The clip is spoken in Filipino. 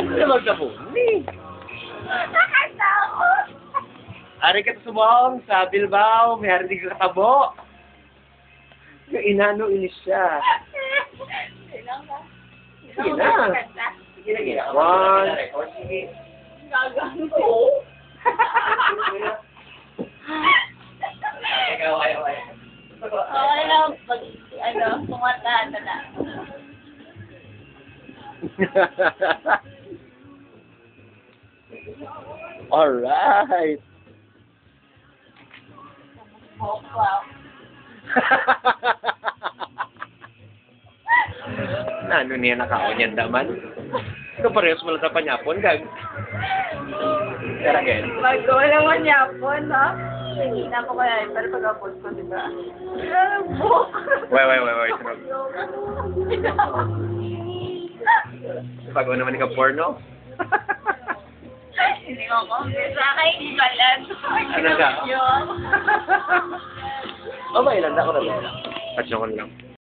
Ano magkabuni? Nakatakot! Ari ka sumong sa Bilbao, may hari ka katabo. Yung inano inis siya. Ilang ba? Sige na. Sige na. One. Gagano ko. Okay lang, pag, pumuntahan na. Alright. Oh, wow. Ano niya nakaonyan daman? Ito parehas mo lang sa panyapon, gag. Karagay. Wala man yapon, ha? Hindi na ako kaya, pero pag-upload ko, di ba? Book! Wait. Pag naman ikaw porno? Hindi ko sa akin, balan. Ano ka? Yun. Oh, may ilan na ako na lang. At ko lang.